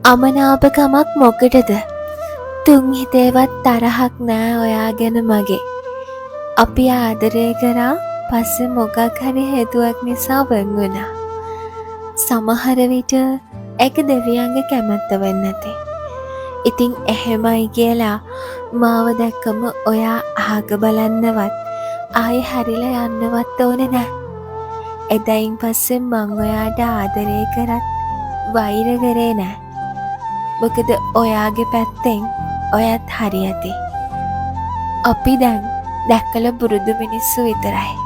අමනාපකමක් මොකටද? තුන් හිතේවත් තරහක් නෑ ඔයා ගැන මගේ. අපි ආදරය කරා පස්සේ මොකක් හරි හේතුවක් නිසා වෙන් වුණා. සමහර විට ඒක දෙවියන්ගේ කැමැත්ත වෙන්න ඇති. ඉතින් එහෙමයි කියලා මාව දැක්කම ඔයා අහක බලන්නවත් ආයෙ හැරිලා යන්නවත් ඕනේ නෑ. එදායින් පස්සේ මං ඔයාට ආදරය කරත් වෛර කරේ නෑ. මොකද ඔයාගේ පැත්තෙන් ඔයත් හරි ඇති. අපි දැන් දැක්කල පුරුදු මිනිස්සු විතරයි.